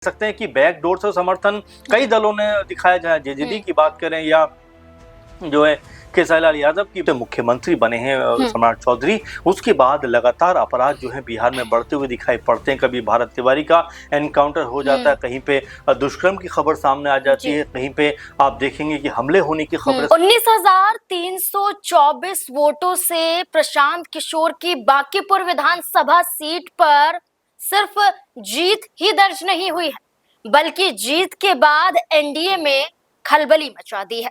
सकते हैं कि बैकडोर से समर्थन कई दलों ने दिखाया, चाहे जेजेडी की बात करें या जो है केसरीलाल यादव की मुख्यमंत्री बने हैं सम्राट चौधरी। उसके बाद लगातार अपराध जो है बिहार में बढ़ते हुए दिखाई पड़ते हैं। कभी भारत तिवारी का एनकाउंटर हो जाता है, कहीं पे दुष्कर्म की खबर सामने आ जाती है, कहीं पे आप देखेंगे कि हमले होने की खबर। 19,324 वोटों से प्रशांत किशोर की बांकीपुर विधानसभा सीट पर सिर्फ जीत ही दर्ज नहीं हुई है, बल्कि जीत के बाद एनडीए में खलबली मचा दी है।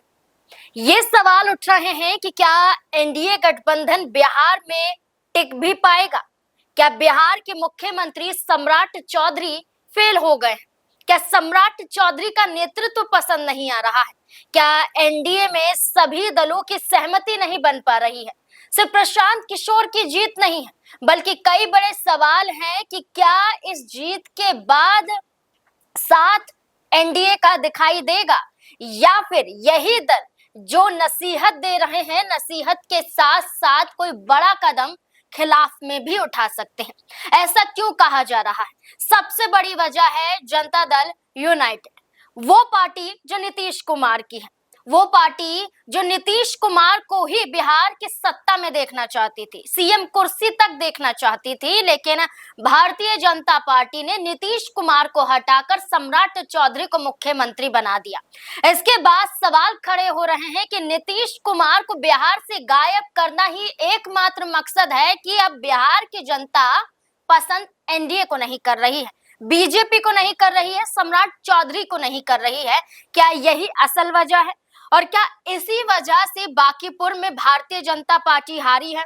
ये सवाल उठ रहे हैं कि क्या एनडीए गठबंधन बिहार में टिक भी पाएगा? क्या बिहार के मुख्यमंत्री सम्राट चौधरी फेल हो गए? क्या सम्राट चौधरी का नेतृत्व पसंद नहीं आ रहा है? क्या एनडीए में सभी दलों की सहमति नहीं बन पा रही है? सिर्फ प्रशांत किशोर की जीत नहीं है, बल्कि कई बड़े सवाल हैं कि क्या इस जीत के बाद साथ एनडीए का दिखाई देगा, या फिर यही दल जो नसीहत दे रहे हैं, नसीहत के साथ साथ कोई बड़ा कदम खिलाफ में भी उठा सकते हैं। ऐसा क्यों कहा जा रहा है? सबसे बड़ी वजह है जनता दल यूनाइटेड, वो पार्टी जो नीतीश कुमार की है, वो पार्टी जो नीतीश कुमार को ही बिहार की सत्ता में देखना चाहती थी, सीएम कुर्सी तक देखना चाहती थी, लेकिन भारतीय जनता पार्टी ने नीतीश कुमार को हटाकर सम्राट चौधरी को मुख्यमंत्री बना दिया। इसके बाद सवाल खड़े हो रहे हैं कि नीतीश कुमार को बिहार से गायब करना ही एकमात्र मकसद है कि अब बिहार की जनता पसंद एनडीए को नहीं कर रही है, बीजेपी को नहीं कर रही है, सम्राट चौधरी को नहीं कर रही है। क्या यही असल वजह है? और क्या इसी वजह से बांकीपुर में भारतीय जनता पार्टी हारी है?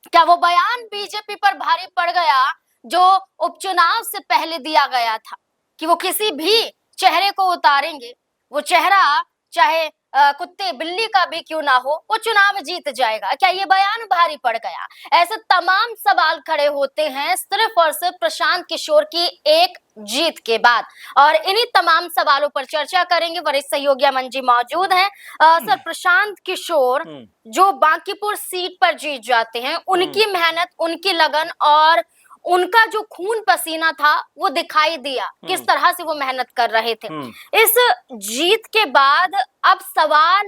क्या वो बयान बीजेपी पर भारी पड़ गया जो उपचुनाव से पहले दिया गया था कि वो किसी भी चेहरे को उतारेंगे, वो चेहरा चाहे कुत्ते बिल्ली का भी क्यों ना हो, वो चुनाव जीत जाएगा? क्या ये बयान भारी पड़ गया? ऐसे तमाम सवाल खड़े होते हैं सिर्फ और सिर्फ प्रशांत किशोर की एक जीत के बाद, और इन्हीं तमाम सवालों पर चर्चा करेंगे। वरिष्ठ सहयोगी अमन जी मौजूद हैं। सर, प्रशांत किशोर जो बांकीपुर सीट पर जीत जाते हैं, उनकी मेहनत, उनकी लगन और उनका जो खून पसीना था वो दिखाई दिया, किस तरह से वो मेहनत कर रहे थे। इस जीत के बाद अब सवाल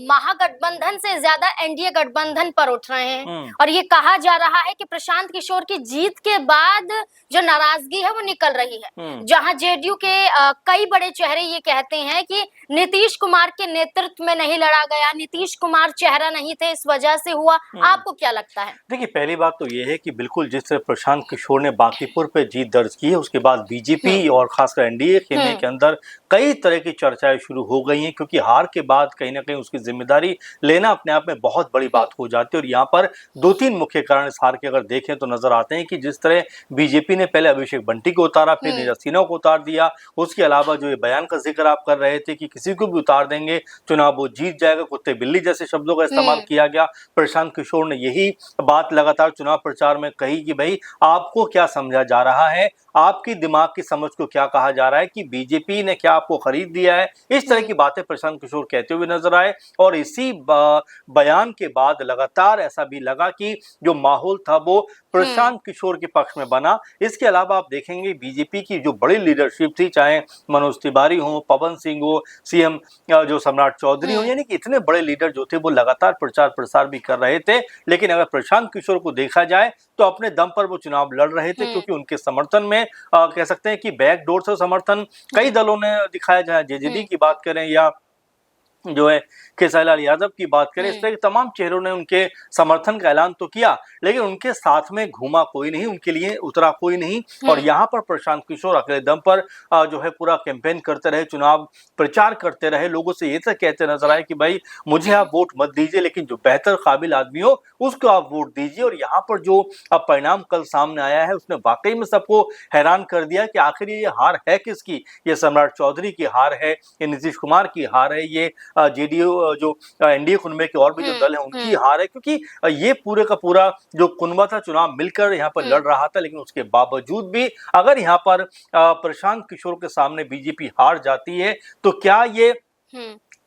महागठबंधन से ज्यादा एनडीए गठबंधन पर उठ रहे हैं, और ये कहा जा रहा है कि प्रशांत किशोर की जीत के बाद जो नाराजगी है वो निकल रही है। जहां जेडीयू के कई बड़े चेहरे ये कहते हैं कि नीतीश कुमार के नेतृत्व में नहीं लड़ा गया, नीतीश कुमार चेहरा नहीं थे, इस वजह से हुआ। आपको क्या लगता है? देखिए, पहली बात तो ये है कि बिल्कुल जिस तरह प्रशांत किशोर ने बांकीपुर पे जीत दर्ज की है, उसके बाद बीजेपी और खासकर एनडीए खेमे के अंदर कई तरह की चर्चाएं शुरू हो गई हैं, क्योंकि हार के बाद कहीं ना कहीं उसकी जिम्मेदारी लेना अपने आप में बहुत बड़ी बात हो जाती है। और यहाँ पर दो तीन मुख्य कारण इस हार के अगर देखें तो नजर आते हैं कि जिस तरह बीजेपी ने पहले अभिषेक बंटी को उतारा, फिर नीरज सिन्हा को उतार दिया, उसके अलावा जो ये बयान का जिक्र आप कर रहे थे कि किसी को भी उतार देंगे चुनाव वो जीत जाएगा, कुत्ते बिल्ली जैसे शब्दों का इस्तेमाल किया गया। प्रशांत किशोर ने यही बात लगातार चुनाव प्रचार में कही कि भाई आपको क्या समझा जा रहा है, आपकी दिमाग की समझ को क्या कहा जा रहा है, कि बीजेपी ने क्या आपको खरीद दिया है। इस तरह की बातें प्रशांत किशोर कहते हुए नजर आए, और इसी बयान के बाद लगातार ऐसा भी लगा कि जो माहौल था वो प्रशांत किशोर के पक्ष में बना। इसके अलावा आप देखेंगे बीजेपी की जो बड़ी लीडरशिप थी, चाहे मनोज तिवारी हो, पवन सिंह हो, सीएम जो सम्राट चौधरी हो, यानी कि इतने बड़े लीडर जो थे वो लगातार प्रचार प्रसार भी कर रहे थे। लेकिन अगर प्रशांत किशोर को देखा जाए तो अपने दम पर वो चुनाव लड़ रहे थे, क्योंकि उनके समर्थन में कह सकते हैं कि बैकडोर से समर्थन कई दलों ने दिखाया, चाहे जेजेडी की बात करें या जो है केसरीलाल यादव की बात करें, इस तरह के तमाम चेहरों ने उनके समर्थन का ऐलान तो किया, लेकिन उनके साथ में घूमा कोई नहीं, उनके लिए उतरा कोई नहीं। और यहाँ पर प्रशांत किशोर अकेले दम पर जो है पूरा कैंपेन करते रहे, चुनाव प्रचार करते रहे, लोगों से ये तक कहते नजर आए कि भाई मुझे आप वोट मत दीजिए, लेकिन जो बेहतर काबिल आदमी हो उसको आप वोट दीजिए। और यहाँ पर जो अब परिणाम कल सामने आया है उसने वाकई में सबको हैरान कर दिया कि आखिर ये हार है किसकी। ये सम्राट चौधरी की हार है, ये नीतीश कुमार की हार है, ये जेडीयू जो एनडीए कुनबे के और भी जो दल हैं उनकी हार है, क्योंकि ये पूरे का पूरा जो कुनबा था चुनाव मिलकर यहाँ पर लड़ रहा था। लेकिन उसके बावजूद भी अगर यहाँ पर प्रशांत किशोर के सामने बीजेपी हार जाती है तो क्या ये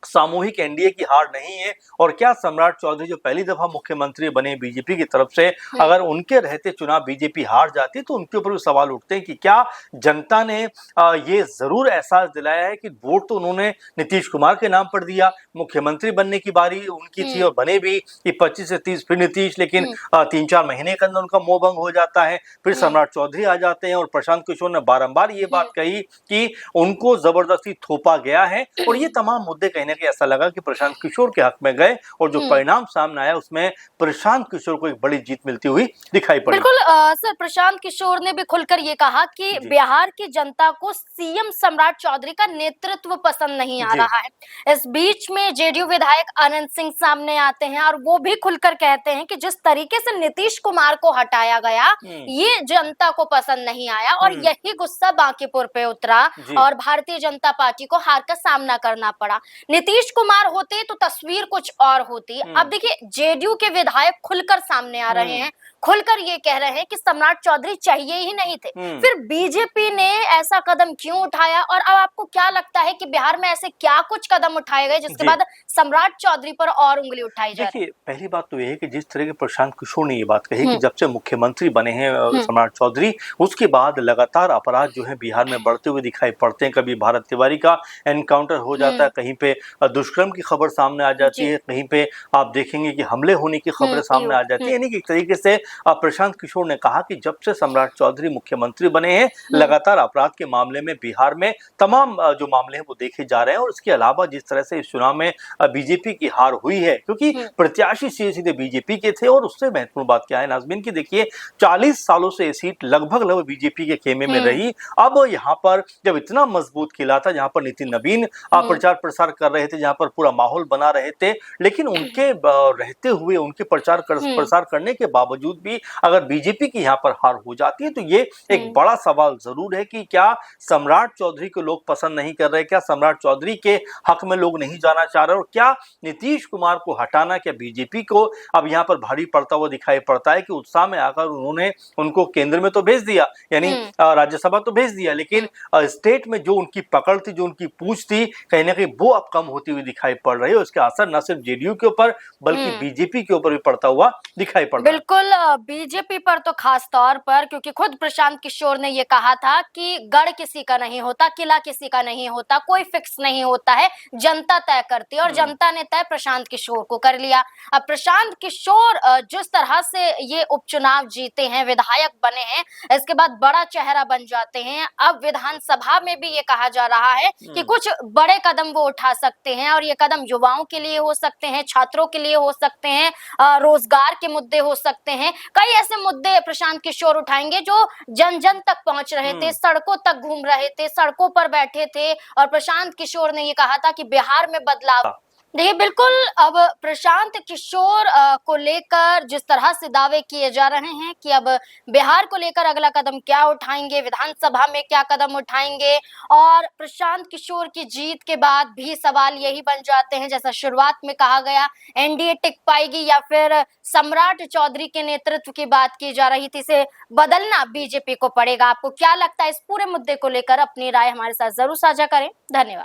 सामूहिक एनडीए की हार नहीं है, और क्या सम्राट चौधरी जो पहली दफा मुख्यमंत्री बने बीजेपी की तरफ से, अगर उनके रहते चुनाव बीजेपी हार जाती तो उनके ऊपर भी सवाल उठते हैं कि क्या जनता ने ये जरूर एहसास दिलाया है कि वोट तो उन्होंने नीतीश कुमार के नाम पर दिया, मुख्यमंत्री बनने की बारी उनकी थी और बने भी कि 25 से 30 फिर नीतीश, लेकिन 3-4 महीने के अंदर उनका मोह भंग हो जाता है, फिर सम्राट चौधरी आ जाते हैं और प्रशांत किशोर ने बारंबार ये बात कही कि उनको जबरदस्ती थोपा गया है, और ये तमाम मुद्दे कहीं ना कहीं ऐसा लगा कि प्रशांत किशोर के हक में गए, और जो परिणाम सामने आया उसमें प्रशांत किशोर को एक बड़ी जीत मिलती हुई दिखाई पड़ी। बिल्कुल सर, प्रशांत किशोर ने भी खुलकर ये कहा कि बिहार की जनता को सीएम सम्राट चौधरी का नेतृत्व पसंद नहीं आ रहा है। इस बीच में जेडीयू विधायक आनंद सिंह सामने आते हैं और वो भी खुलकर कहते हैं कि जिस तरीके से नीतीश कुमार को हटाया गया ये जनता को पसंद नहीं आया, और यही गुस्सा बांकीपुर पे उतरा और भारतीय जनता पार्टी को हार का सामना करना पड़ा। नीतीश कुमार होते तो तस्वीर कुछ और होती। अब देखिए, जेडीयू के विधायक खुलकर सामने आ रहे हैं, खुलकर ये कह रहे हैं कि सम्राट चौधरी चाहिए ही नहीं थे। फिर बीजेपी ने ऐसा कदम क्यों उठाया, और अब आपको क्या लगता है कि बिहार में ऐसे क्या कुछ कदम उठाए गए जिसके बाद सम्राट चौधरी पर और उंगली उठाई जाए? देखिए, पहली बात तो ये है कि जिस तरह के प्रशांत किशोर ने ये बात कही कि जब से मुख्यमंत्री बने हैं सम्राट चौधरी, उसके बाद लगातार अपराध जो है बिहार में बढ़ते हुए दिखाई पड़ते हैं। कभी भारत तिवारी का एनकाउंटर हो जाता है, कहीं पे दुष्कर्म की खबर सामने आ जाती है, कहीं पे आप देखेंगे कि हमले होने की खबरें सामने आ जाती है। यानी कि एक तरीके से प्रशांत किशोर ने कहा कि जब से सम्राट चौधरी मुख्यमंत्री बने हैं, लगातार अपराध के मामले में बिहार में तमाम जो मामले हैं वो देखे जा रहे हैं। और इसके अलावा जिस तरह से इस चुनाव में बीजेपी की हार हुई है, क्योंकि प्रत्याशी सीधे सीधे बीजेपी के थे, और उससे महत्वपूर्ण बात क्या है नाज़मीन की, देखिए 40 सालों से ये सीट लगभग बीजेपी के खेमे में रही। अब यहाँ पर जब इतना मजबूत किला था, जहाँ पर नितिन नवीन प्रचार प्रसार कर रहे थे, जहाँ पर पूरा माहौल बना रहे थे, लेकिन उनके रहते हुए, उनके प्रचार प्रसार करने के बावजूद भी अगर बीजेपी की यहाँ पर हार हो जाती है तो ये एक बड़ा सवाल जरूर है कि क्या सम्राट चौधरी को लोग पसंद नहीं कर रहे, क्या सम्राट चौधरी के हक में लोग नहीं जाना चाह रहे, और क्या नीतीश कुमार को हटाना, क्या बीजेपी को अब यहाँ पर भारी पड़ता हुआ दिखाई पड़ता है कि उत्साह में आकर उन्होंने उनको केंद्र में तो भेज दिया, यानी राज्यसभा तो भेज दिया, लेकिन स्टेट में जो उनकी पकड़ थी, जो उनकी पूछ थी, कहीं ना कहीं वो अब कम होती हुई दिखाई पड़ रही है। उसका असर न सिर्फ जेडीयू के ऊपर बल्कि बीजेपी के ऊपर भी पड़ता हुआ दिखाई पड़ रहा है। बिल्कुल, बीजेपी पर तो खास तौर पर, क्योंकि खुद प्रशांत किशोर ने ये कहा था कि गढ़ किसी का नहीं होता, किला किसी का नहीं होता, कोई फिक्स नहीं होता है, जनता तय करती है, और जनता ने तय प्रशांत किशोर को कर लिया। अब प्रशांत किशोर जिस तरह से ये उपचुनाव जीते हैं, विधायक बने हैं, इसके बाद बड़ा चेहरा बन जाते हैं। अब विधानसभा में भी ये कहा जा रहा है कि कुछ बड़े कदम वो उठा सकते हैं, और ये कदम युवाओं के लिए हो सकते हैं, छात्रों के लिए हो सकते हैं, रोजगार के मुद्दे हो सकते हैं। कई ऐसे मुद्दे प्रशांत किशोर उठाएंगे जो जन जन तक पहुंच रहे थे, सड़कों तक घूम रहे थे, सड़कों पर बैठे थे, और प्रशांत किशोर ने ये कहा था कि बिहार में बदलाव। देखिए, बिल्कुल, अब प्रशांत किशोर को लेकर जिस तरह से दावे किए जा रहे हैं कि अब बिहार को लेकर अगला कदम क्या उठाएंगे, विधानसभा में क्या कदम उठाएंगे, और प्रशांत किशोर की जीत के बाद भी सवाल यही बन जाते हैं, जैसा शुरुआत में कहा गया, एनडीए टिक पाएगी या फिर सम्राट चौधरी के नेतृत्व की बात की जा रही थी, इसे बदलना बीजेपी को पड़ेगा। आपको क्या लगता है इस पूरे मुद्दे को लेकर? अपनी राय हमारे साथ जरूर साझा करें। धन्यवाद।